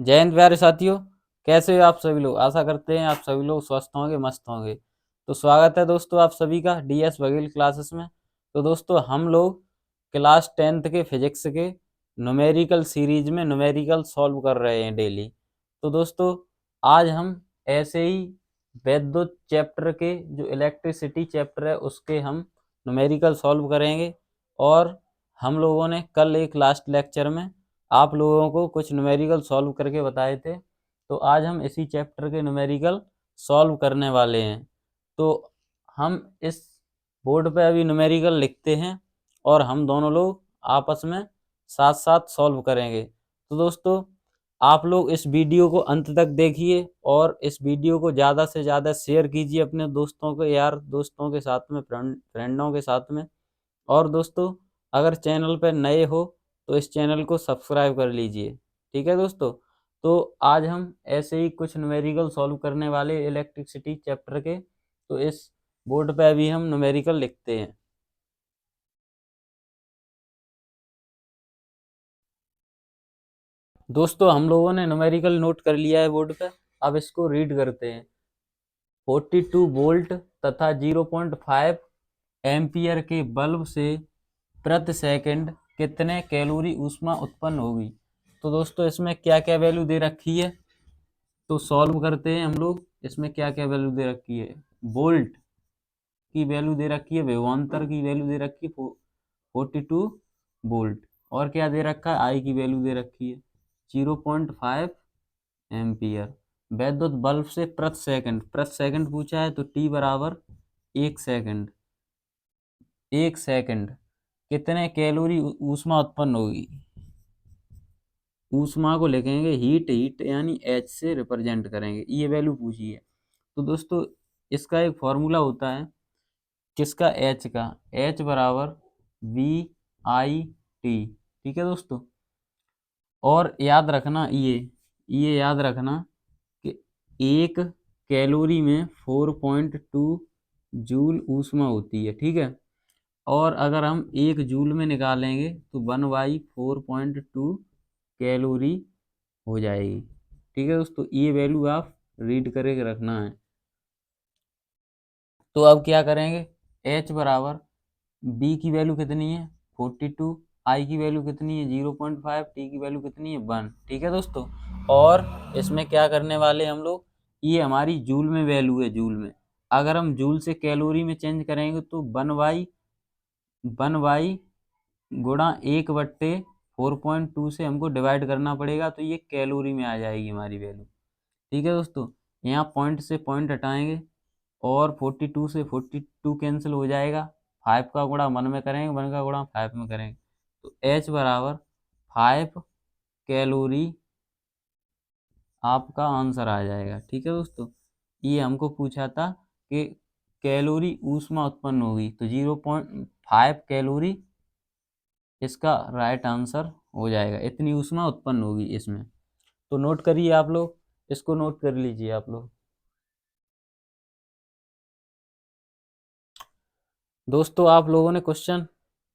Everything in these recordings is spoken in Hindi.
जय हिंद प्यारे साथियों। कैसे हो आप सभी लोग। आशा करते हैं आप सभी लोग स्वस्थ होंगे, मस्त होंगे। तो स्वागत है दोस्तों आप सभी का डीएस बघेल क्लासेस में। तो दोस्तों हम लोग क्लास 10th के फिजिक्स के न्यूमेरिकल सीरीज में न्यूमेरिकल सॉल्व कर रहे हैं डेली। तो दोस्तों आज हम ऐसे ही वैद्युत चैप्टर के जो इलेक्ट्रिसिटी चैप्टर है उसके हम न्यूमेरिकल सॉल्व करेंगे। और हम लोगों ने कल एक लास्ट लेक्चर में आप लोगों को कुछ न्यूमेरिकल सॉल्व करके बताए थे। तो आज हम इसी चैप्टर के न्यूमेरिकल सॉल्व करने वाले हैं। तो हम इस बोर्ड पे अभी न्यूमेरिकल लिखते हैं और हम दोनों लोग आपस में साथ साथ सॉल्व करेंगे। तो दोस्तों आप लोग इस वीडियो को अंत तक देखिए और इस वीडियो को ज़्यादा से ज़्यादा शेयर कीजिए अपने दोस्तों के यार दोस्तों के साथ में, फ्रेंडों के साथ में। और दोस्तों अगर चैनल पर नए हो तो इस चैनल को सब्सक्राइब कर लीजिए। ठीक है दोस्तों। तो आज हम ऐसे ही कुछ न्यूमेरिकल सॉल्व करने वाले इलेक्ट्रिसिटी चैप्टर के। तो इस बोर्ड पे अभी हम न्यूमेरिकल लिखते हैं। दोस्तों हम लोगों ने न्यूमेरिकल नोट कर लिया है बोर्ड पे। अब इसको रीड करते हैं। 42 वोल्ट तथा 0.5 एम्पियर के बल्ब से प्रति सेकंड कितने कैलोरी ऊष्मा उत्पन्न होगी। तो दोस्तों इसमें क्या क्या वैल्यू दे रखी है तो सॉल्व करते हैं हम लोग। इसमें क्या क्या वैल्यू दे रखी है। वोल्ट की वैल्यू दे रखी है, विभवांतर की वैल्यू दे रखी है 42 वोल्ट। और क्या दे रखा है, आई की वैल्यू दे रखी है 0.5 एम्पियर। वैद्युत बल्ब से प्रति सेकंड पूछा है तो टी बराबर 1 सेकंड। 1 सेकंड कितने कैलोरी ऊष्मा उत्पन्न होगी। ऊष्मा को लिखेंगे हीट, हीट यानी एच से रिप्रेजेंट करेंगे, ये वैल्यू पूछी है। तो दोस्तों इसका एक फॉर्मूला होता है किसका, एच का। एच बराबर वी आई टी। ठीक है दोस्तों। और याद रखना ये याद रखना कि एक कैलोरी में 4.2 जूल ऊष्मा होती है। ठीक है। और अगर हम एक जूल में निकालेंगे तो 1/4.2 कैलोरी हो जाएगी। ठीक है दोस्तों, ये वैल्यू आप रीड करके रखना है। तो अब क्या करेंगे, H बराबर B की वैल्यू कितनी है 42, I की वैल्यू कितनी है 0.5, T की वैल्यू कितनी है 1। ठीक है दोस्तों। और इसमें क्या करने वाले हम लोग, ये हमारी जूल में वैल्यू है, जूल में। अगर हम जूल से कैलोरी में चेंज करेंगे तो 1/1 गुणा 1/4.2 से हमको डिवाइड करना पड़ेगा तो ये कैलोरी में आ जाएगी हमारी वैल्यू। ठीक है दोस्तों। यहाँ पॉइंट से पॉइंट हटाएंगे और 42 से 42 कैंसिल हो जाएगा। 5 का गुणा 1 में करेंगे, 1 का गुणा 5 में करेंगे तो H बराबर 5 कैलोरी आपका आंसर आ जाएगा। ठीक है दोस्तों। ये हमको पूछा था कि कैलोरी ऊष्मा उत्पन्न होगी तो 0.5 कैलोरी इसका राइट आंसर हो जाएगा। इतनी ऊष्मा उत्पन्न होगी इसमें। तो नोट करिए आप लोग, इसको नोट कर लीजिए आप लोग। दोस्तों आप लोगों ने क्वेश्चन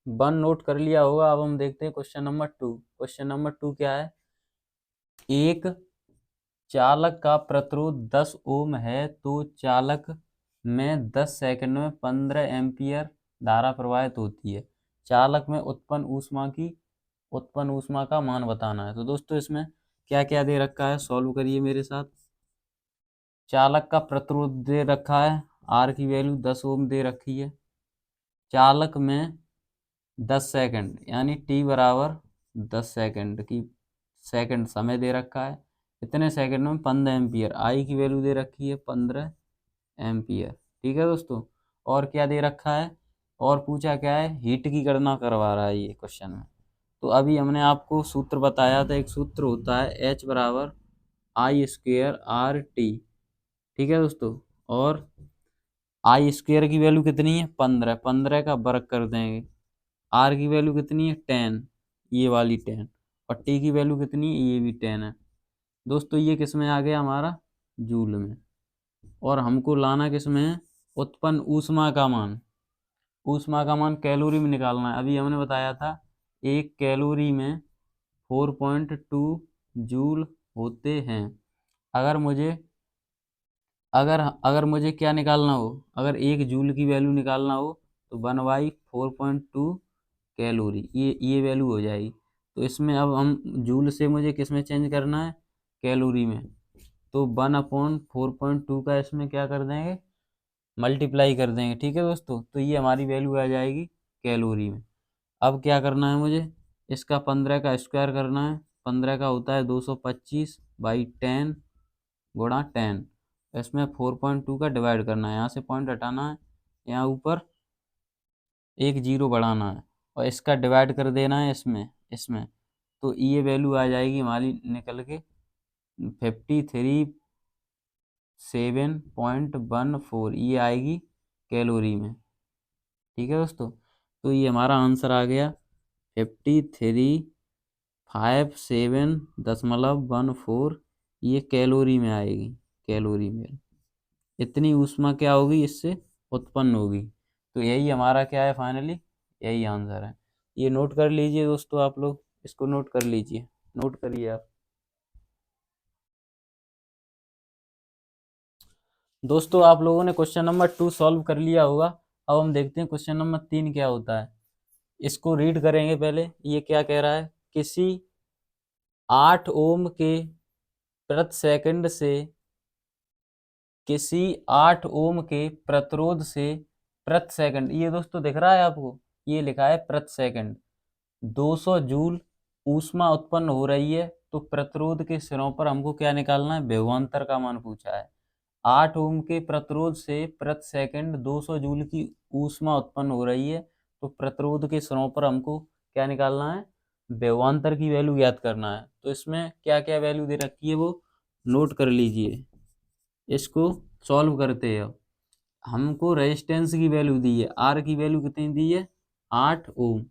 1 नोट कर लिया होगा। अब हम देखते हैं क्वेश्चन नंबर 2। क्वेश्चन नंबर 2 क्या है, एक चालक का प्रतिरोध 10 ओम है तो चालक में 10 सेकंड में 15 एम्पियर धारा प्रवाहित होती है। चालक में उत्पन्न ऊष्मा का मान बताना है। तो दोस्तों इसमें क्या क्या दे रखा है, सॉल्व करिए मेरे साथ। चालक का प्रतिरोध दे रखा है, आर की वैल्यू 10 ओम दे रखी है। चालक में 10 सेकंड यानी टी बराबर 10 सेकंड की सेकंड समय दे रखा है। इतने सेकंड में 15 एम्पियर, आई की वैल्यू दे रखी है 15 एम्पियर। ठीक है दोस्तों। और क्या दे रखा है, और पूछा क्या है, हीट की गणना करवा रहा है ये क्वेश्चन में। तो अभी हमने आपको सूत्र बताया था, एक सूत्र होता है एच बराबर आई स्क्वेयर आर टी। ठीक है दोस्तों। और आई स्क्वेयर की वैल्यू कितनी है 15, 15 का वर्ग कर देंगे। आर की वैल्यू कितनी है 10, ये वाली 10। और टी की वैल्यू कितनी है, ये भी 10 है। दोस्तों ये किस में आ गया हमारा, जूल में। और हमको लाना किस में है, उत्पन्न ऊष्मा का मान। ऊष्मा का मान कैलोरी में निकालना है। अभी हमने बताया था एक कैलोरी में 4.2 जूल होते हैं। अगर मुझे अगर अगर मुझे क्या निकालना हो, अगर 1 जूल की वैल्यू निकालना हो तो 1/4.2 कैलोरी, ये वैल्यू हो जाएगी। तो इसमें अब हम जूल से मुझे किस में चेंज करना है, कैलोरी में। तो 1/4.2 का इसमें क्या कर देंगे, मल्टीप्लाई कर देंगे। ठीक है दोस्तों, तो ये हमारी वैल्यू आ जाएगी कैलोरी में। अब क्या करना है मुझे, इसका 15 का स्क्वायर करना है। 15 का होता है 225/10 गुणा 10। इसमें 4.2 का डिवाइड करना है, यहाँ से पॉइंट हटाना है, यहाँ ऊपर एक जीरो बढ़ाना है और इसका डिवाइड कर देना है इसमें इसमें। तो ये वैल्यू आ जाएगी हमारी निकल के 53.714, ये आएगी कैलोरी में। ठीक है दोस्तों, तो ये हमारा आंसर आ गया 53.57.14, ये कैलोरी में आएगी। कैलोरी में इतनी ऊष्मा क्या होगी, इससे उत्पन्न होगी। तो यही हमारा क्या है, फाइनली यही आंसर है। ये नोट कर लीजिए दोस्तों, आप लोग इसको नोट कर लीजिए, नोट करिए आप। दोस्तों आप लोगों ने क्वेश्चन नंबर 2 सॉल्व कर लिया होगा। अब हम देखते हैं क्वेश्चन नंबर 3 क्या होता है। इसको रीड करेंगे पहले। ये क्या कह रहा है, किसी 8 ओम के प्रति सेकंड से किसी 8 ओम के प्रतिरोध से प्रति सेकंड, ये दोस्तों दिख रहा है आपको, ये लिखा है प्रति सेकंड 200 जूल ऊष्मा उत्पन्न हो रही है। तो प्रतिरोध के सिरों पर हमको क्या निकालना है, विभवांतर का मान पूछा है। 8 ओम के प्रतिरोध से प्रति सेकंड 200 जूल की ऊष्मा उत्पन्न हो रही है। तो प्रतिरोध के सिरों पर हमको क्या निकालना है, विभवांतर की वैल्यू ज्ञात करना है। तो इसमें क्या क्या वैल्यू दे रखी है वो नोट कर लीजिए। इसको सॉल्व करते हैं। हमको रेजिस्टेंस की वैल्यू दी है, आर की वैल्यू कितनी दी है, 8 ओम।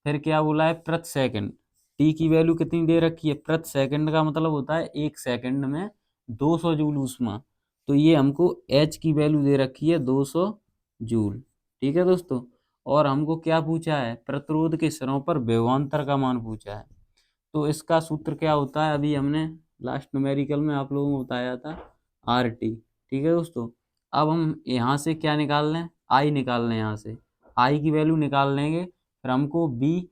फिर क्या बोला है, प्रति सेकंड, टी की वैल्यू कितनी दे रखी है, प्रति सेकंड का मतलब होता है 1 सेकंड में 200 जूल ऊष्मा। तो ये हमको एच की वैल्यू दे रखी है 200 जूल। ठीक है दोस्तों, और हमको क्या पूछा है, प्रतिरोध के सिरों पर विभवांतर का मान पूछा है। तो इसका सूत्र क्या होता है, अभी हमने लास्ट न्यूमेरिकल में आप लोगों को बताया था, आर टी। ठीक है दोस्तों, अब हम यहाँ से क्या निकाल लें, आई निकाल लें। यहाँ से आई की वैल्यू निकाल लेंगे, फिर हमको बी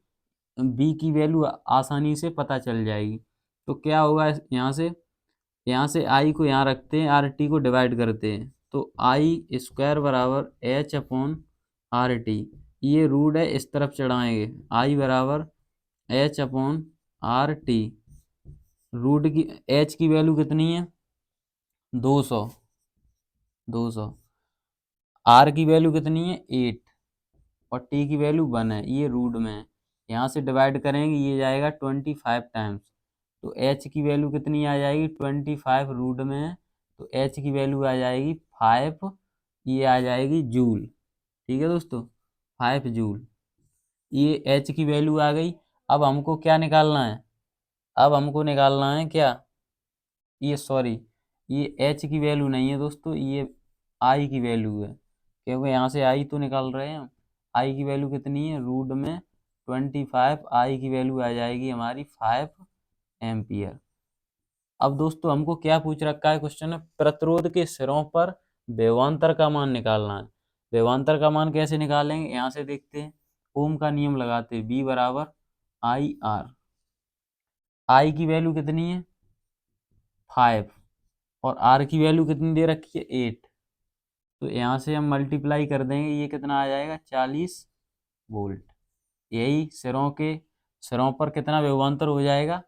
बी की वैल्यू आसानी से पता चल जाएगी। तो क्या होगा, यहाँ से आई को यहाँ रखते हैं, आर टी को डिवाइड करते हैं। तो आई स्क्वायर बराबर एच अपॉन आर टी, ये रूट है इस तरफ चढ़ाएंगे, आई बराबर H upon R T. Root की एच की वैल्यू कितनी है, 200। 200 आर की वैल्यू कितनी है, 8, और टी की वैल्यू 1 है, ये रूट में है। यहाँ से डिवाइड करेंगे, ये जाएगा 25 टाइम्स। तो एच की वैल्यू कितनी आ जाएगी, 25 रूट में है, तो एच की वैल्यू आ जाएगी 5, ये आ जाएगी जूल। ठीक है दोस्तों, 5 जूल, ये एच की वैल्यू आ गई। अब हमको क्या निकालना है, अब हमको निकालना है क्या, ये सॉरी, ये एच की वैल्यू नहीं है दोस्तों, ये आई की वैल्यू है, क्योंकि यहाँ से आई तो निकाल रहे हैं हम। आई की वैल्यू कितनी है, रूट में 25, आई की वैल्यू आ जाएगी हमारी 5 एम्पियर। अब दोस्तों हमको क्या पूछ रखा है क्वेश्चन में, प्रतिरोध के सिरों पर विभवांतर का मान निकालना है। विभवांतर का मान कैसे निकालेंगे, यहाँ से देखते हैं, ओम का नियम लगाते हैं, बी बराबर आई आर। आई की वैल्यू कितनी है, 5, और आर की वैल्यू कितनी दे रखी है, 8। तो यहाँ से हम मल्टीप्लाई कर देंगे, ये कितना आ जाएगा, 40 वोल्ट। यही सिरों पर कितना विभवांतर हो जाएगा,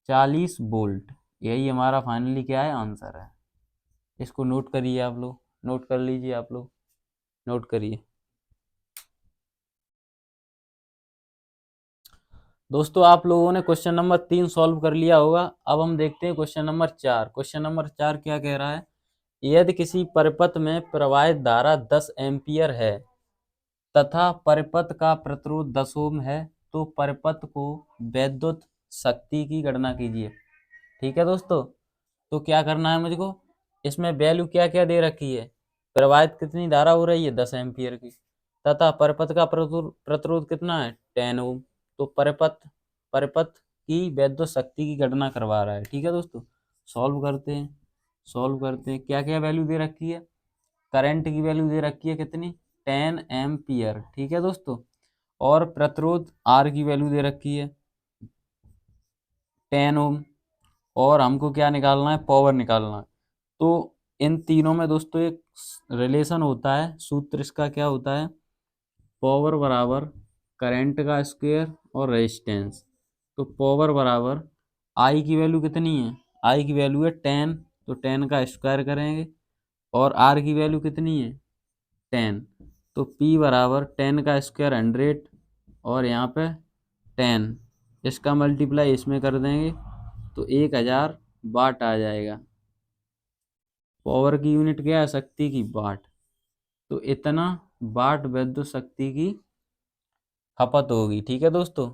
40 वोल्ट। यही हमारा फाइनली क्या है, आंसर है। इसको नोट करिए आप लोग, नोट कर लीजिए आप लोग, नोट करिए। दोस्तों आप लोगों ने क्वेश्चन नंबर 3 सॉल्व कर लिया होगा। अब हम देखते हैं क्वेश्चन नंबर 4। क्वेश्चन नंबर 4 क्या कह रहा है, यदि किसी परिपथ में प्रवाहित धारा 10 एम्पियर है तथा परिपथ का प्रतिरोध 10 ओम है, तो परिपथ को वैद्युत शक्ति की गणना कीजिए। ठीक है दोस्तों, तो क्या करना है मुझको, इसमें वैल्यू क्या क्या दे रखी है, प्रवाहित कितनी धारा हो रही है, 10 एम्पियर की, तथा परिपथ का प्रतिरोध कितना है, 10 ओम। तो परिपथ परिपथ की विद्युत शक्ति की गणना करवा रहा है। ठीक है दोस्तों, सॉल्व करते हैं। क्या क्या वैल्यू दे रखी है? करंट की वैल्यू दे रखी है कितनी? 10 एम्पियर। ठीक है दोस्तों, और प्रतिरोध आर की वैल्यू दे रखी है 10 ओम। और हमको क्या निकालना है? पावर निकालना है। तो इन तीनों में दोस्तों एक रिलेशन होता है, सूत्र इसका क्या होता है? पावर बराबर करंट का स्क्वायर और रेजिस्टेंस। तो पावर बराबर आई की वैल्यू कितनी है? आई की वैल्यू है 10, तो 10 का स्क्वायर करेंगे। और आर की वैल्यू कितनी है? 10। तो पी बराबर 10 का स्क्वायर 100, और यहाँ पे 10, इसका मल्टीप्लाई इसमें कर देंगे तो 1000 वाट आ जाएगा। पावर की यूनिट क्या है? शक्ति की, वाट। तो इतना वाट विद्युत शक्ति की खपत होगी। ठीक है दोस्तों,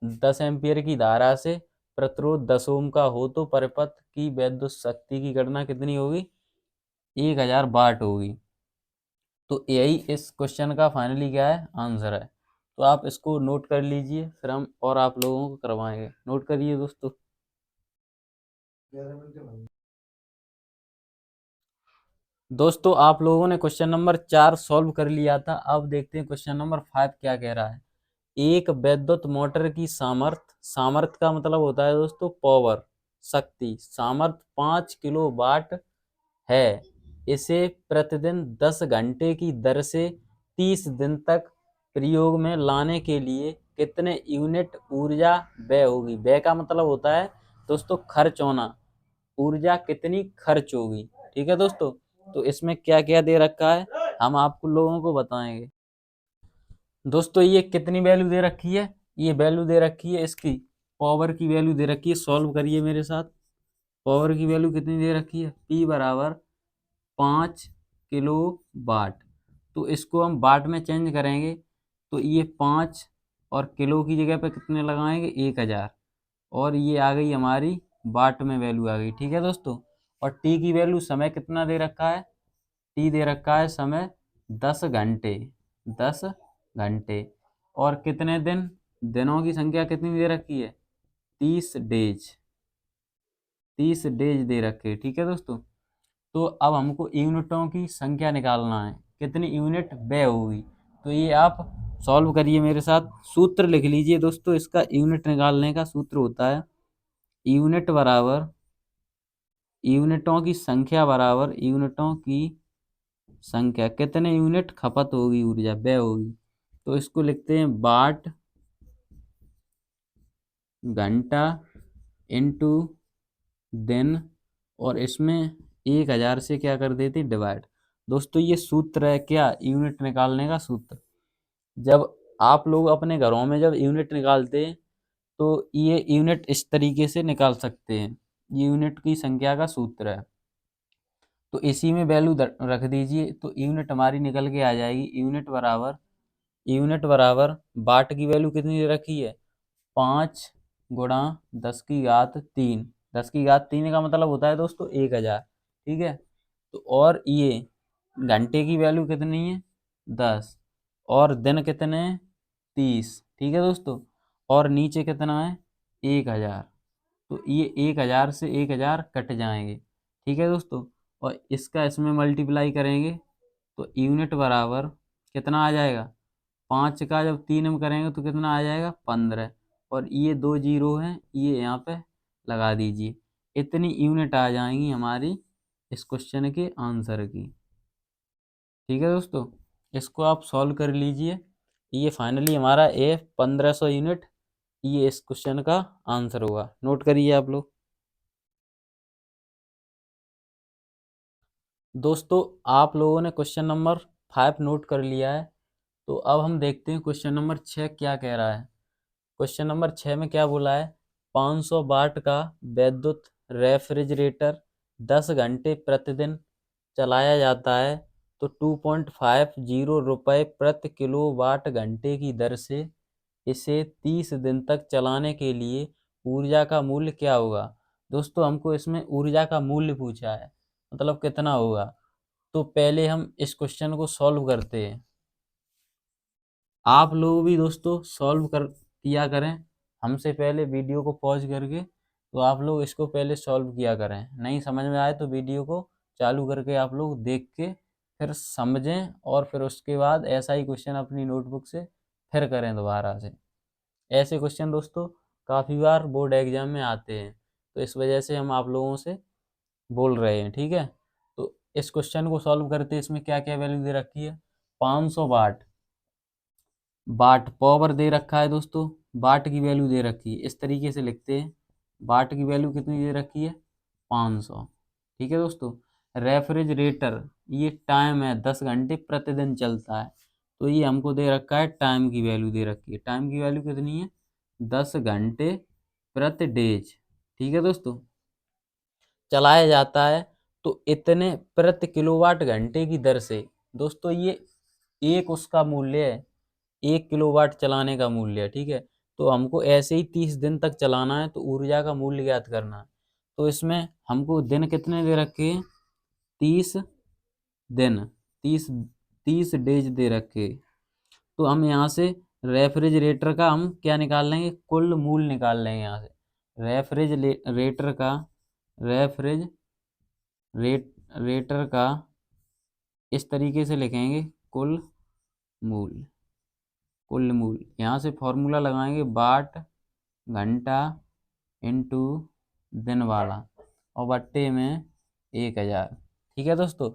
10 एम्पियर की धारा से प्रतिरोध 10 ओम का हो तो परिपथ की विद्युत शक्ति की गणना कितनी होगी? 1000 वाट होगी। तो यही इस क्वेश्चन का फाइनली क्या है? आंसर है। तो आप इसको नोट कर लीजिए, फिर हम और आप लोगों को करवाएंगे। नोट करिए दोस्तों। दोस्तों आप लोगों ने क्वेश्चन नंबर 4 सॉल्व कर लिया था। अब देखते हैं क्वेश्चन नंबर 5 क्या कह रहा है। एक विद्युत मोटर की सामर्थ, सामर्थ का मतलब होता है दोस्तों पावर, शक्ति, सामर्थ 5 किलो वाट है। इसे प्रतिदिन 10 घंटे की दर से 30 दिन तक प्रयोग में लाने के लिए कितने यूनिट ऊर्जा व्यय होगी? व्यय का मतलब होता है दोस्तों खर्च होना, ऊर्जा कितनी खर्च होगी। ठीक है दोस्तों, तो इसमें क्या क्या दे रखा है हम आप लोगों को बताएंगे। दोस्तों ये कितनी वैल्यू दे रखी है? ये वैल्यू दे रखी है इसकी, पावर की वैल्यू दे रखी है। सॉल्व करिए मेरे साथ। पावर की वैल्यू कितनी दे रखी है? P बराबर 5 किलो वाट। तो इसको हम वाट में चेंज करेंगे तो ये 5 और किलो की जगह पे कितने लगाएंगे? 1000। और ये आ गई हमारी वाट में वैल्यू आ गई। ठीक है दोस्तों, और टी की वैल्यू, समय कितना दे रखा है? टी दे रखा है समय 10 घंटे, 10 घंटे। और कितने दिन? दिनों की संख्या कितनी दे रखी है? 30 डेज, 30 डेज दे रखे। ठीक है दोस्तों, तो अब हमको यूनिटों की संख्या निकालना है, कितनी यूनिट व्यय होगी। तो ये आप सॉल्व करिए मेरे साथ। सूत्र लिख लीजिए दोस्तों, इसका यूनिट निकालने का सूत्र होता है यूनिट बराबर, यूनिटों की संख्या बराबर यूनिटों की संख्या, कितने यूनिट खपत होगी, ऊर्जा व्यय होगी। तो इसको लिखते हैं वाट घंटा इंटू दिन, और इसमें 1000 से क्या कर देते? डिवाइड। दोस्तों ये सूत्र है क्या? यूनिट निकालने का सूत्र। जब आप लोग अपने घरों में जब यूनिट निकालते हैं तो ये यूनिट इस तरीके से निकाल सकते हैं। ये यूनिट की संख्या का सूत्र है। तो इसी में वैल्यू रख दीजिए तो यूनिट हमारी निकल के आ जाएगी। यूनिट बराबर वाट की वैल्यू कितनी दे रखी है? 5 गुणा 10 की घात 3। 10 की घात 3 का मतलब होता है दोस्तों 1000। ठीक है, तो और ये घंटे की वैल्यू कितनी है? 10। और दिन कितने हैं? 30। ठीक है दोस्तों, और नीचे कितना है? 1000। तो ये 1000 से 1000 कट जाएंगे। ठीक है दोस्तों, और इसका इसमें मल्टीप्लाई करेंगे तो यूनिट बराबर कितना आ जाएगा? 5 का जब 3 में करेंगे तो कितना आ जाएगा? 15। और ये 2 जीरो हैं, ये यहाँ पे लगा दीजिए। इतनी यूनिट आ जाएंगी हमारी इस क्वेश्चन के आंसर की। ठीक है दोस्तों, इसको आप सॉल्व कर लीजिए। ये फाइनली हमारा 1500 यूनिट ये इस क्वेश्चन का आंसर होगा। नोट करिए आप लोग। दोस्तों आप लोगों ने क्वेश्चन नंबर 5 नोट कर लिया है। तो अब हम देखते हैं क्वेश्चन नंबर 6 क्या कह रहा है। क्वेश्चन नंबर 6 में क्या बोला है? 500 वाट का विद्युत रेफ्रिजरेटर 10 घंटे प्रतिदिन चलाया जाता है तो 2.50 रुपये प्रति किलो वाट घंटे की दर से इसे 30 दिन तक चलाने के लिए ऊर्जा का मूल्य क्या होगा? दोस्तों हमको इसमें ऊर्जा का मूल्य पूछा है, मतलब कितना होगा। तो पहले हम इस क्वेश्चन को सॉल्व करते हैं। आप लोग भी दोस्तों सॉल्व कर किया करें, हमसे पहले वीडियो को पॉज करके तो आप लोग इसको पहले सॉल्व किया करें। नहीं समझ में आए तो वीडियो को चालू करके आप लोग देख के फिर समझें और फिर उसके बाद ऐसा ही क्वेश्चन अपनी नोटबुक से फिर करें दोबारा से। ऐसे क्वेश्चन दोस्तों काफ़ी बार बोर्ड एग्जाम में आते हैं, तो इस वजह से हम आप लोगों से बोल रहे हैं, ठीक है। तो इस क्वेश्चन को सॉल्व करते इसमें क्या क्या वैल्यू दे रखी है। 500 वाट, वाट पावर दे रखा है दोस्तों, वाट की वैल्यू दे रखी है। इस तरीके से लिखते हैं, वाट की वैल्यू कितनी दे रखी है 500, ठीक है दोस्तों। रेफ्रिजरेटर ये टाइम है 10 घंटे प्रतिदिन चलता है, तो ये हमको दे रखा है टाइम की वैल्यू दे रखी है। टाइम की वैल्यू कितनी है 10 घंटे प्रति डेज, ठीक है दोस्तों। चलाया जाता है तो इतने प्रति किलोवाट घंटे की दर से। दोस्तों ये एक उसका मूल्य है, 1 किलोवाट चलाने का मूल्य है, ठीक है। तो हमको ऐसे ही 30 दिन तक चलाना है, तो ऊर्जा का मूल्य ज्ञात करना है। तो इसमें हमको दिन कितने दे रखे हैं 30 दिन, 30 30 डेज दे रखे। तो हम यहाँ से रेफ्रिजरेटर का हम क्या निकाल लेंगे, कुल मूल्य निकाल लेंगे यहाँ से। रेफ्रिजरेटर का रेफ्रिजरेटर का इस तरीके से लिखेंगे कुल मूल्य। कुल मूल्य यहाँ से फॉर्मूला लगाएंगे, वाट घंटा इंटू दिन वाला और बट्टे में 1000, ठीक है दोस्तों।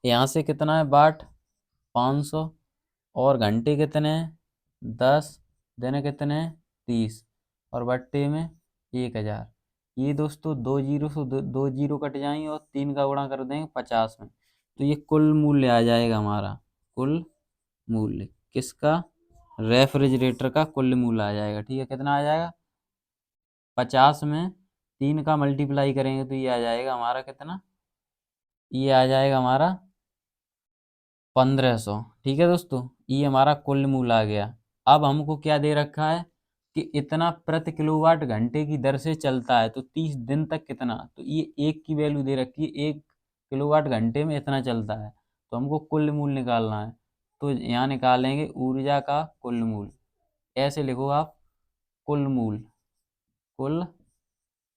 यहाँ से कितना है वाट 500 और घंटे कितने हैं 10, दिन कितने हैं 30 और बट्टे में 1000। ये दोस्तों 2 जीरो से 2 जीरो कट जाएंगे और 3 का गुणा कर देंगे 50 में, तो ये कुल मूल्य आ जाएगा हमारा। कुल मूल्य किसका, रेफ्रिजरेटर का कुल मूल्य आ जाएगा, ठीक है। कितना आ जाएगा 50 में 3 का मल्टीप्लाई करेंगे तो ये आ जाएगा हमारा कितना, ये आ जाएगा हमारा 1500, ठीक है दोस्तों। ये हमारा कुल मूल्य आ गया। अब हमको क्या दे रखा है कि इतना प्रति किलोवाट घंटे की दर से चलता है, तो 30 दिन तक कितना, तो ये एक की वैल्यू दे रखी है, 1 किलोवाट घंटे में इतना चलता है, तो हमको कुल मूल्य निकालना है। तो यहाँ निकालेंगे ऊर्जा का कुल मूल्य, ऐसे लिखो आप, कुल मूल्य। कुल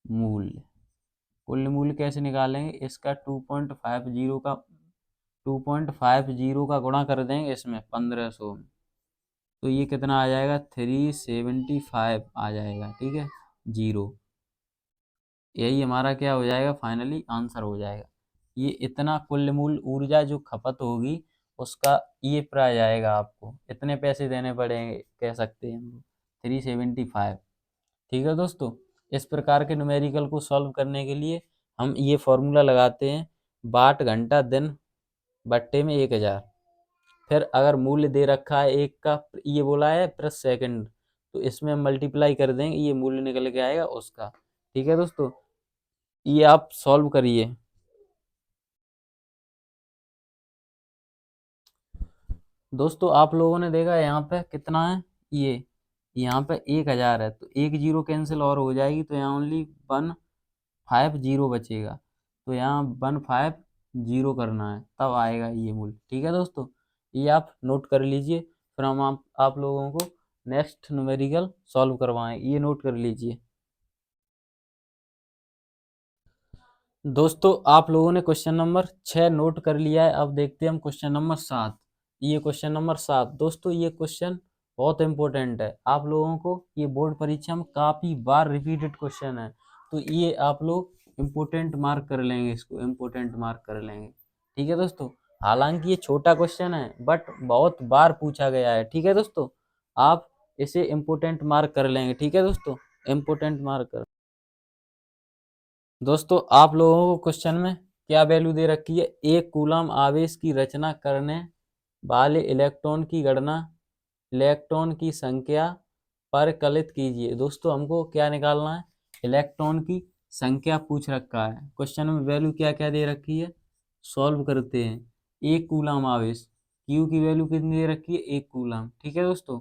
मूल्य, कुल मूल्य कैसे निकालेंगे, इसका 2.50 का गुणा कर देंगे इसमें 1500 में, तो ये कितना आ जाएगा 375 आ जाएगा, ठीक है, जीरो। यही हमारा क्या हो जाएगा फाइनली आंसर हो जाएगा। ये इतना कुल मूल्य ऊर्जा जो खपत होगी उसका ये प्राइस आएगा, आपको इतने पैसे देने पड़ेंगे कह सकते हैं हम 375, ठीक है दोस्तों। इस प्रकार के न्यूमेरिकल को सॉल्व करने के लिए हम ये फॉर्मूला लगाते हैं, वाट घंटा दिन बट्टे में 1000। फिर अगर मूल्य दे रखा है एक का, ये बोला है प्रति सेकंड, तो इसमें हम मल्टीप्लाई कर देंगे, ये मूल्य निकल के आएगा उसका, ठीक है दोस्तों। ये आप सॉल्व करिए। दोस्तों आप लोगों ने देखा यहाँ पे कितना है, ये यहाँ पे 1000 है, तो एक जीरो कैंसिल और हो जाएगी, तो यहाँ ओनली 150 बचेगा, तो यहाँ 150 करना है, तब आएगा ये मूल्य, ठीक है दोस्तों। ये आप नोट कर लीजिए, फिर हम आप लोगों को नेक्स्ट न्यूमेरिकल सॉल्व करवाएं, ये नोट कर लीजिए। दोस्तों आप लोगों ने क्वेश्चन नंबर 6 नोट कर लिया है, अब देखते हैं हम क्वेश्चन नंबर 7। ये क्वेश्चन नंबर 7 दोस्तों, ये क्वेश्चन बहुत इंपॉर्टेंट है, आप लोगों को ये बोर्ड परीक्षा में काफ़ी बार रिपीटेड क्वेश्चन है, तो ये आप लोग इम्पोर्टेंट मार्क कर लेंगे, इसको इम्पोर्टेंट मार्क कर लेंगे, ठीक है दोस्तों। हालांकि ये छोटा क्वेश्चन है बट बहुत बार पूछा गया है, ठीक है दोस्तों। आप इसे इम्पोर्टेंट मार्क कर लेंगे, ठीक है दोस्तों, इम्पोर्टेंट मार्क कर। दोस्तों आप लोगों को क्वेश्चन में क्या वैल्यू दे रखी है, एक कूलम आवेश की रचना करने वाले इलेक्ट्रॉन की गणना इलेक्ट्रॉन की संख्या पर कलित कीजिए। दोस्तों हमको क्या निकालना है, इलेक्ट्रॉन की संख्या पूछ रखा है, क्वेश्चन में वैल्यू क्या क्या दे रखी है, सॉल्व करते हैं। एक कूलम आवेश, क्यू की वैल्यू कितनी दे रखी है 1 कूलम, ठीक है दोस्तों।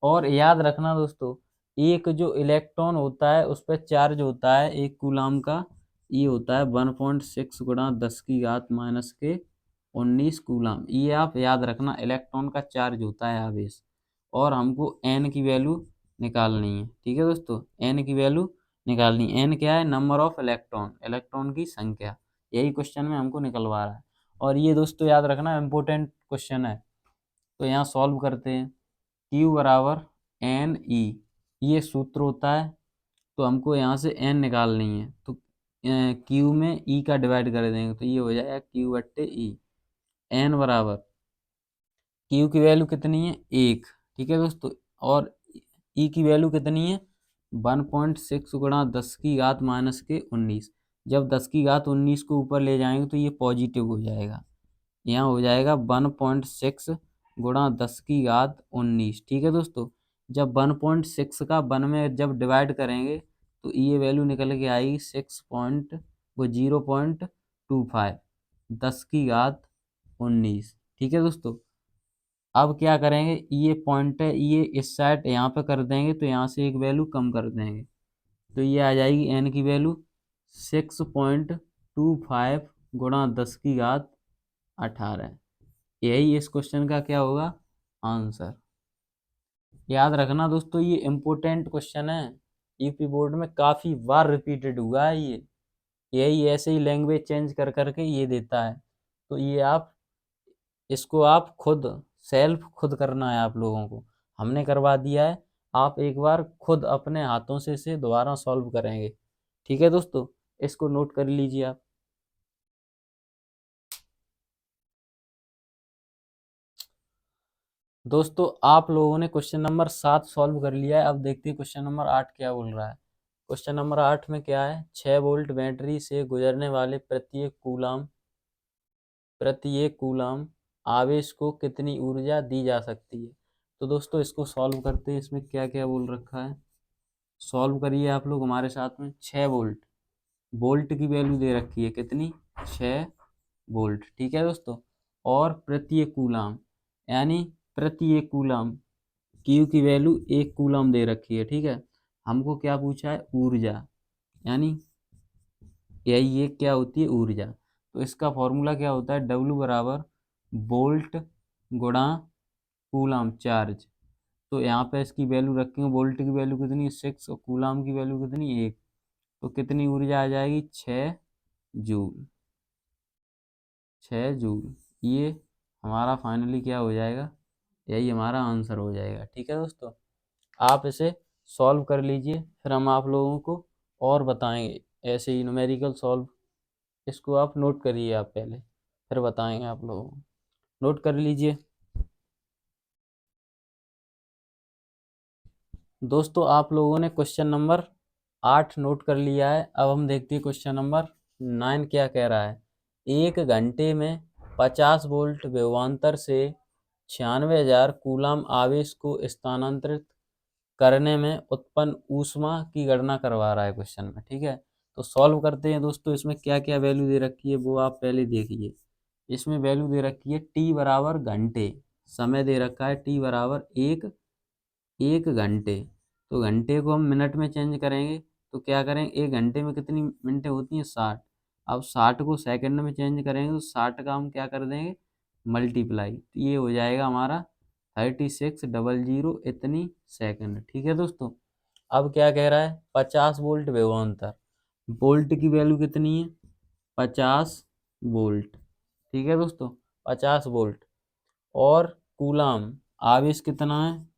और याद रखना दोस्तों, एक जो इलेक्ट्रॉन होता है उस पर चार्ज होता है 1 कूलम का, ये होता है 1.6 गुणा 10 की घात माइनस के 19 कूलम। ये आप याद रखना, इलेक्ट्रॉन का चार्ज होता है आवेश, और हमको एन की वैल्यू निकालनी है। ठीक है दोस्तों, एन की वैल्यू निकालनी है। एन क्या है? नंबर ऑफ इलेक्ट्रॉन, इलेक्ट्रॉन की संख्या। यही क्वेश्चन में हमको निकलवा रहा है। और ये दोस्तों याद रखना इम्पोर्टेंट क्वेश्चन है। तो यहाँ सॉल्व करते हैं। Q बराबर एन ई, ये सूत्र होता है। तो हमको यहाँ से एन निकालनी है, तो Q में E का डिवाइड कर देंगे तो ये हो जाएगा Q बट्टे ई। एन बराबर Q की वैल्यू कितनी है? 1। ठीक है दोस्तों, और E की वैल्यू कितनी है? 1.6 गुणा 10 की घात माइनस के 19। जब 10 की घात 19 को ऊपर ले जाएंगे तो ये पॉजिटिव हो जाएगा। यहाँ हो जाएगा 1.6 गुणा 10 की घात 19। ठीक है दोस्तों, जब 1.6 का 1 में जब डिवाइड करेंगे तो ये वैल्यू निकल के आएगी 0.25, 10 की घात 19। ठीक है दोस्तों, अब क्या करेंगे? ये पॉइंट है, ये इस साइड यहाँ पे कर देंगे तो यहाँ से एक वैल्यू कम कर देंगे तो ये आ जाएगी एन की वैल्यू 6.25 गुणा 10 की घात 18। यही इस क्वेश्चन का क्या होगा? आंसर। याद रखना दोस्तों, ये इम्पोर्टेंट क्वेश्चन है। यूपी बोर्ड में काफ़ी बार रिपीटेड हुआ है ये। यही ऐसे ही लैंग्वेज चेंज कर करके ये देता है। तो ये आप इसको आप खुद सेल्फ खुद करना है आप लोगों को। हमने करवा दिया है, आप एक बार खुद अपने हाथों से इसे दोबारा सॉल्व करेंगे। ठीक है दोस्तों, इसको नोट कर लीजिए आप। दोस्तों आप लोगों ने क्वेश्चन नंबर 7 सॉल्व कर लिया है। अब देखते हैं क्वेश्चन नंबर 8 क्या बोल रहा है। क्वेश्चन नंबर 8 में क्या है? 6 वोल्ट बैटरी से गुजरने वाले प्रत्येक कूलाम आवेश को कितनी ऊर्जा दी जा सकती है? तो दोस्तों इसको सॉल्व करते हैं। इसमें क्या क्या बोल रखा है, सॉल्व करिए आप लोग हमारे साथ में। 6 वोल्ट, वोल्ट की वैल्यू दे रखी है कितनी? 6 वोल्ट। ठीक है दोस्तों, और प्रत्येक कूलाम, यानी प्रत्येक कूलाम, क्यू की वैल्यू 1 कूलम दे रखी है। ठीक है, हमको क्या पूछा है? ऊर्जा, यानी यही ये क्या होती है? ऊर्जा। तो इसका फॉर्मूला क्या होता है? W बराबर वोल्ट गुणा कूलम चार्ज। तो यहाँ पे इसकी वैल्यू रखेंगे, वोल्ट की वैल्यू कितनी? 6 और कूलम की वैल्यू कितनी? 1। तो कितनी ऊर्जा आ जाएगी? 6 जूल। 6 जूल। ये हमारा फाइनली क्या हो जाएगा? यही हमारा आंसर हो जाएगा। ठीक है दोस्तों, आप इसे सॉल्व कर लीजिए, फिर हम आप लोगों को और बताएंगे ऐसे ही न्यूमेरिकल सॉल्व। इसको आप नोट करिए आप पहले, फिर बताएंगे आप लोगों को। नोट कर लीजिए दोस्तों। आप लोगों ने क्वेश्चन नंबर 8 नोट कर लिया है। अब हम देखते हैं क्वेश्चन नंबर 9 क्या कह रहा है। 1 घंटे में 50 वोल्ट विभवांतर से 96,000 कूलम आवेश को स्थानांतरित करने में उत्पन्न ऊष्मा की गणना करवा रहा है क्वेश्चन में। ठीक है, तो सॉल्व करते हैं दोस्तों। इसमें क्या क्या वैल्यू दे रखी है वो आप पहले देखिए। इसमें वैल्यू दे रखी है टी बराबर घंटे, समय दे रखा है टी बराबर 1 घंटे। तो घंटे को हम मिनट में चेंज करेंगे तो क्या करेंगे? 1 घंटे में कितनी मिनटें होती हैं? 60। अब 60 को सेकंड में चेंज करेंगे तो 60 का हम क्या कर देंगे? मल्टीप्लाई। तो ये हो जाएगा हमारा 3600 इतनी सेकंड। ठीक है दोस्तों, अब क्या कह रहा है? 50 वोल्ट विभवांतर, वोल्ट की वैल्यू कितनी है? 50 वोल्ट। ठीक है दोस्तों, 50 वोल्ट। और कूलाम आवेश कितना है?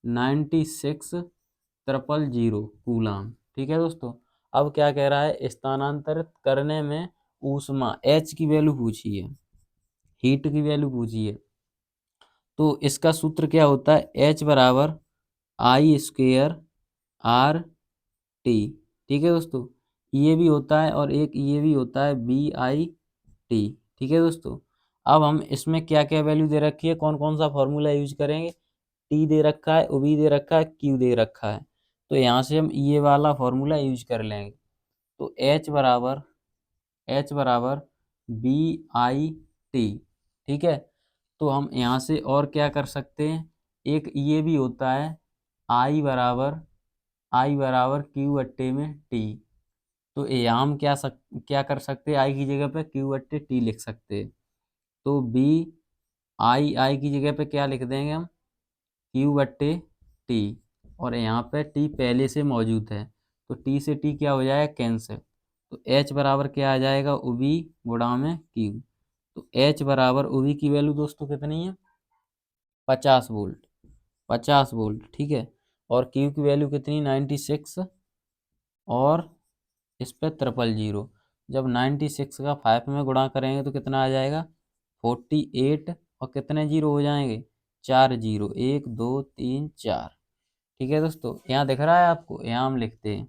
96,000 कूलाम। ठीक है दोस्तों, अब क्या कह रहा है? स्थानांतरित करने में ऊष्मा, एच की वैल्यू पूछी है, हीट की वैल्यू पूछी है। तो इसका सूत्र क्या होता है? एच बराबर आई स्क्वेयर आर टी। ठीक है दोस्तों, ये भी होता है और एक ये भी होता है BIT। ठीक है दोस्तों, अब हम इसमें क्या क्या वैल्यू दे रखी है, कौन कौन सा फॉर्मूला यूज करेंगे? टी दे रखा है, ओ बी दे रखा है, क्यू दे रखा है। तो यहाँ से हम ये वाला फॉर्मूला यूज कर लेंगे। तो एच बराबर BIT। ठीक है, तो हम यहाँ से और क्या कर सकते हैं? एक ये भी होता है आई बराबर क्यू अट्टे में टी। तो यहाँ हम क्या कर सकते हैं? आई की जगह पे क्यू अट्टे टी लिख सकते हैं। तो आई की जगह पे क्या लिख देंगे हम? क्यू बट्टे टी। और यहाँ पे टी पहले से मौजूद है, तो टी से टी क्या हो जाएगा, कैंसिल। तो एच बराबर क्या आ जाएगा, वी गुणा में क्यू। तो एच बराबर वी की वैल्यू दोस्तों कितनी है, 50 वोल्ट, 50 वोल्ट, ठीक है। और क्यू की वैल्यू कितनी, 96, और इस पे 000। जब 96 का 5 में गुणा करेंगे तो कितना आ जाएगा, 48, और कितने जीरो हो जाएंगे, 4 जीरो, 1 2 3 4। ठीक है दोस्तों, यहाँ दिख रहा है आपको, यहाँ हम लिखते हैं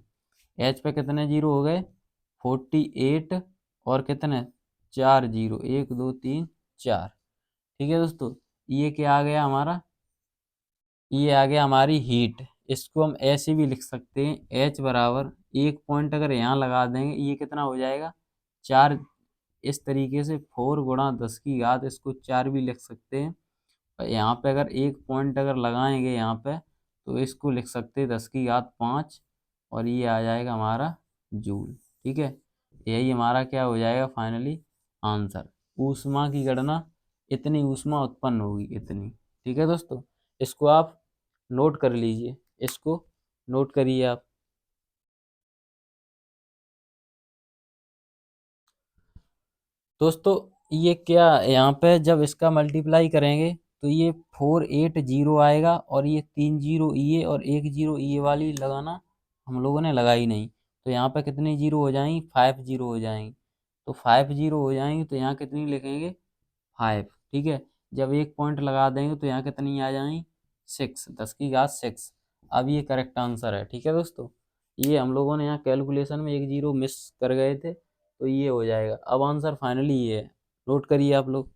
एच पे कितने जीरो हो गए, 48, और कितने, 4 जीरो, 1 2 3 4। ठीक है दोस्तों, ये क्या आ गया हमारा, ये आ गया हमारी हीट। इसको हम ऐसे भी लिख सकते हैं, एच बराबर एक पॉइंट अगर यहाँ लगा देंगे, ये कितना हो जाएगा, 4। इस तरीके से 4 × 10 की घात, इसको 4 भी लिख सकते हैं। और यहाँ पे अगर एक पॉइंट अगर लगाएंगे यहाँ पे, तो इसको लिख सकते हैं 10 की घात 5, और ये आ जाएगा हमारा जूल। ठीक है, यही हमारा क्या हो जाएगा फाइनली आंसर। ऊष्मा की गणना, इतनी ऊष्मा उत्पन्न होगी, इतनी। ठीक है दोस्तों, इसको आप नोट कर लीजिए, इसको नोट करिए आप। दोस्तों ये क्या, यहाँ पे जब इसका मल्टीप्लाई करेंगे तो ये 480 आएगा, और ये 3 जीरो ये और 1 जीरो ये वाली लगाना हम लोगों ने लगाई नहीं, तो यहाँ पे कितनी जीरो हो जाएंगी, 5 जीरो हो जाएंगी। तो 5 जीरो हो जाएंगी, तो यहाँ कितनी लिखेंगे, 5। ठीक है, जब एक पॉइंट लगा देंगे तो यहाँ कितनी आ जाएंगी, 6, 10 की घात 6। अब ये करेक्ट आंसर है। ठीक है दोस्तों, ये हम लोगों ने यहाँ कैलकुलेशन में एक जीरो मिस कर गए थे, तो ये हो जाएगा। अब आंसर फाइनली ये है, नोट करिए आप लोग।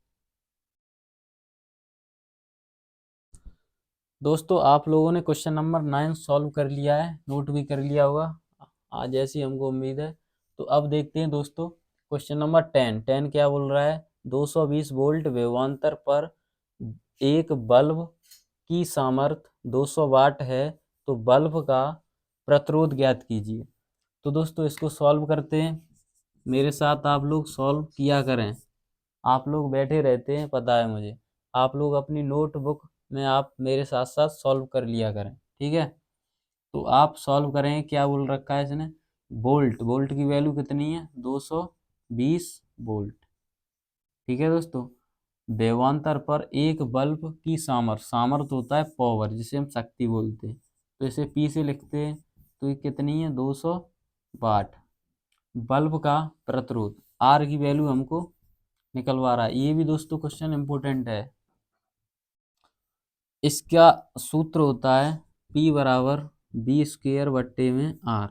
दोस्तों आप लोगों ने क्वेश्चन नंबर 9 सॉल्व कर लिया है, नोट भी कर लिया होगा आज, ऐसी हमको उम्मीद है। तो अब देखते हैं दोस्तों क्वेश्चन नंबर 10। 10 क्या बोल रहा है, 220 वोल्ट विभवांतर पर एक बल्ब की सामर्थ्य 200 वाट है, तो बल्ब का प्रतिरोध ज्ञात कीजिए। तो दोस्तों इसको सॉल्व करते हैं, मेरे साथ आप लोग सॉल्व किया करें। आप लोग बैठे रहते हैं पता है मुझे, आप लोग अपनी नोटबुक में आप मेरे साथ साथ सॉल्व कर लिया करें। ठीक है, तो आप सॉल्व करें, क्या बोल रखा है इसने, वोल्ट, वोल्ट की वैल्यू कितनी है, 220 वोल्ट। ठीक है दोस्तों, विभवांतर पर एक बल्ब की सामर्थ्य, सामर्थ्य होता है पावर, जिसे हम शक्ति बोलते हैं, तो इसे पी से लिखते हैं, तो ये कितनी है, 200 वाट। बल्ब का प्रतिरोध, आर की वैल्यू हमको निकलवा रहा है, ये भी दोस्तों क्वेश्चन इंपॉर्टेंट है। इसका सूत्र होता है P बराबर B² बट्टे में R।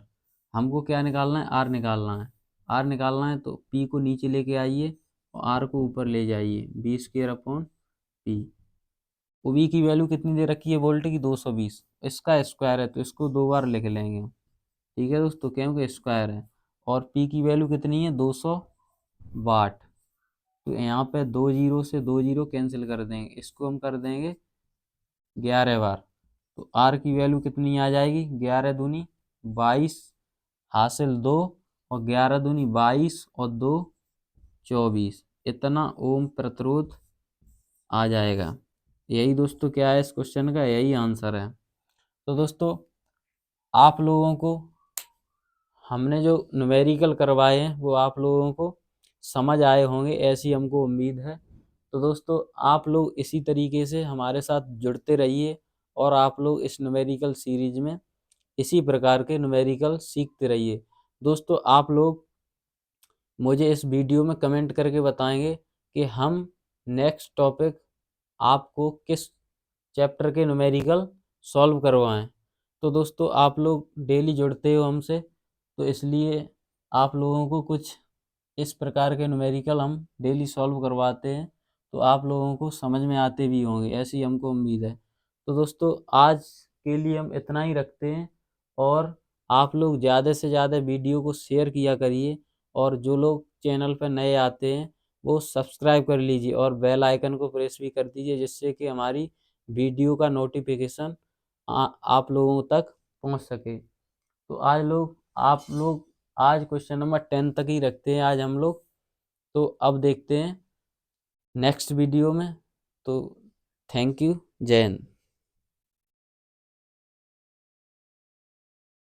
हमको क्या निकालना है, R निकालना है। R निकालना है तो P को नीचे लेके आइए और R को ऊपर ले जाइए, B² अपॉन P। वो V की वैल्यू कितनी दे रखी है वोल्ट की, 220, इसका स्क्वायर है तो इसको 2 बार लिख लेंगे। ठीक है दोस्तों, क्योंकि स्क्वायर है। और P की वैल्यू कितनी है, 200 वाट। तो यहाँ पे 2 जीरो से 2 जीरो कैंसिल कर देंगे, इसको हम कर देंगे 11 बार। तो आर की वैल्यू कितनी आ जाएगी, 11 दूनी 22 हासिल 2, और 11 दूनी 22 और 2 24, इतना ओम प्रतिरोध आ जाएगा। यही दोस्तों क्या है इस क्वेश्चन का, यही आंसर है। तो दोस्तों आप लोगों को हमने जो न्यूमेरिकल करवाए हैं वो आप लोगों को समझ आए होंगे, ऐसी हमको उम्मीद है। तो दोस्तों आप लोग इसी तरीके से हमारे साथ जुड़ते रहिए, और आप लोग इस न्यूमेरिकल सीरीज में इसी प्रकार के न्यूमेरिकल सीखते रहिए। दोस्तों आप लोग मुझे इस वीडियो में कमेंट करके बताएंगे कि हम नेक्स्ट टॉपिक आपको किस चैप्टर के न्यूमेरिकल सॉल्व करवाएं। तो दोस्तों आप लोग डेली जुड़ते हो हमसे, तो इसलिए आप लोगों को कुछ इस प्रकार के न्यूमेरिकल हम डेली सॉल्व करवाते हैं, तो आप लोगों को समझ में आते भी होंगे, ऐसी हमको उम्मीद है। तो दोस्तों आज के लिए हम इतना ही रखते हैं, और आप लोग ज़्यादा से ज़्यादा वीडियो को शेयर किया करिए, और जो लोग चैनल पर नए आते हैं वो सब्सक्राइब कर लीजिए और बेल आइकन को प्रेस भी कर दीजिए, जिससे कि हमारी वीडियो का नोटिफिकेशन आप लोगों तक पहुंच सके। तो आप लोग आज क्वेश्चन नंबर 10 तक ही रखते हैं आज हम लोग। तो अब देखते हैं नेक्स्ट वीडियो में। तो थैंक यू, जय हिंद।